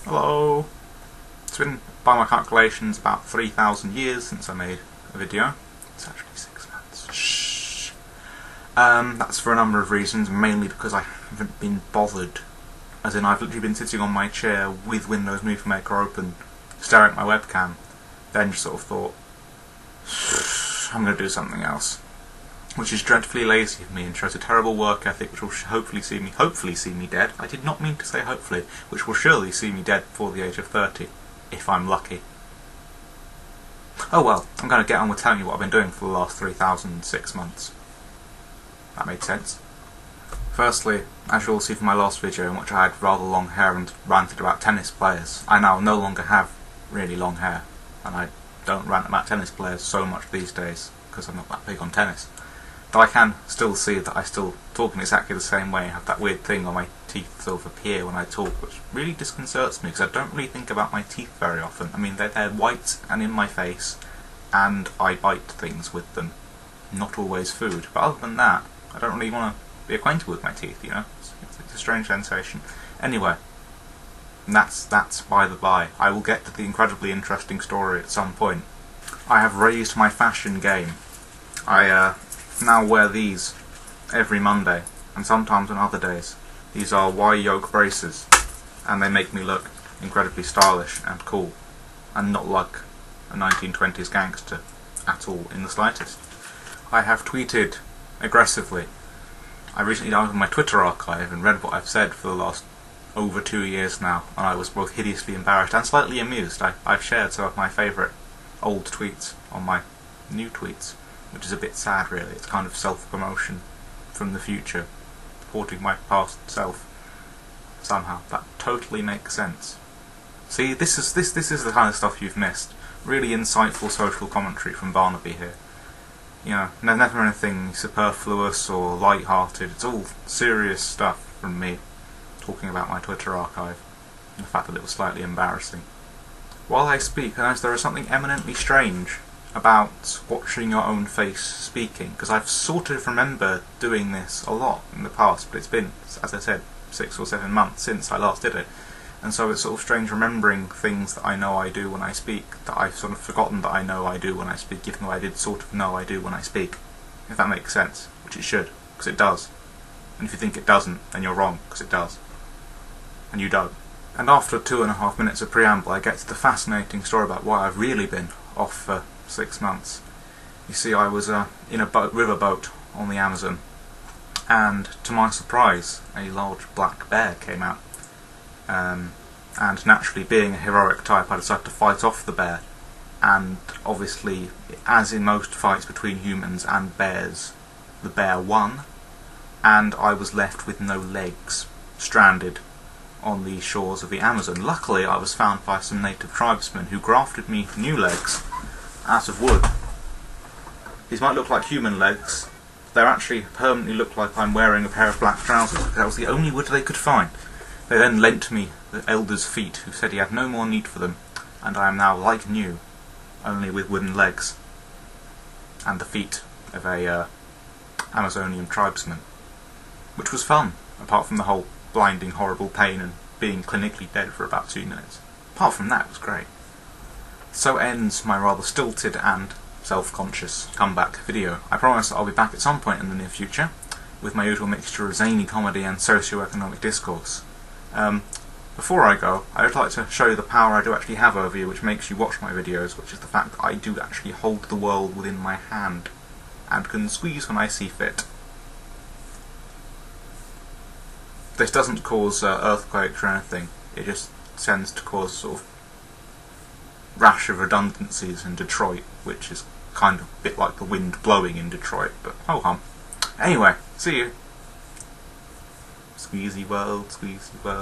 Hello! It's been, by my calculations, about 3,000 years since I made a video. It's actually 6 months. Shh! That's for a number of reasons, mainly because I haven't been bothered. As in, I've literally been sitting on my chair with Windows Movie Maker open, staring at my webcam, then just sort of thought, I'm going to do something else. Which is dreadfully lazy of me and shows a terrible work ethic which will hopefully see me dead. I did not mean to say hopefully, which will surely see me dead before the age of 30, if I'm lucky. Oh well, I'm going to get on with telling you what I've been doing for the last 3,006 months. That made sense. Firstly, as you'll see from my last video in which I had rather long hair and ranted about tennis players, I now no longer have really long hair, and I don't rant about tennis players so much these days, because I'm not that big on tennis. But I can still see that I still talk in exactly the same way, have that weird thing on my teeth sort of appear when I talk, which really disconcerts me, because I don't really think about my teeth very often. I mean, they're white and in my face, and I bite things with them. Not always food, but other than that, I don't really want to be acquainted with my teeth, you know? It's a strange sensation. Anyway, that's by the by. I will get to the incredibly interesting story at some point. I have raised my fashion game. I now wear these every Monday, and sometimes on other days. These are Y-yoke braces, and they make me look incredibly stylish and cool, and not like a 1920s gangster at all in the slightest. I have tweeted aggressively. I recently downloaded my Twitter archive and read what I've said for the last over 2 years now, and I was both hideously embarrassed and slightly amused. I've shared some of my favourite old tweets on my new tweets, which is a bit sad really. It's kind of self-promotion from the future, supporting my past self somehow. That totally makes sense. See, this is the kind of stuff you've missed. Really insightful social commentary from Barnaby here. You know, never anything superfluous or light-hearted. It's all serious stuff from me, talking about my Twitter archive, and the fact that it was slightly embarrassing. While I speak, I notice there is something eminently strange about watching your own face speaking, because I've sort of remember doing this a lot in the past, but it's been, as I said, 6 or 7 months since I last did it, and so it's sort of strange remembering things that I know I do when I speak, that I've sort of forgotten that I know I do when I speak, even though I did sort of know I do when I speak, if that makes sense, which it should, because it does. And if you think it doesn't, then you're wrong, because it does. And you don't. And after 2.5 minutes of preamble, I get to the fascinating story about why I've really been off for 6 months. You see, I was in a riverboat on the Amazon, and to my surprise, a large black bear came out. And naturally, being a heroic type, I decided to fight off the bear. And obviously, as in most fights between humans and bears, the bear won, and I was left with no legs, stranded on the shores of the Amazon. Luckily, I was found by some native tribesmen who grafted me new legs out of wood. These might look like human legs, but they actually permanently look like I'm wearing a pair of black trousers, because that was the only wood they could find. They then lent me the elder's feet, who said he had no more need for them, and I am now like new, only with wooden legs, and the feet of a Amazonian tribesman. Which was fun, apart from the whole blinding horrible pain and being clinically dead for about 2 minutes. Apart from that, it was great. So ends my rather stilted and self-conscious comeback video. I promise that I'll be back at some point in the near future, with my usual mixture of zany comedy and socio-economic discourse. Before I go, I would like to show you the power I do actually have over you, which makes you watch my videos, which is the fact that I do actually hold the world within my hand, and can squeeze when I see fit. This doesn't cause earthquakes or anything, it just tends to cause sort of rash of redundancies in Detroit, which is kind of a bit like the wind blowing in Detroit, but ho hum. Anyway, see you. Squeezy world, squeezy world.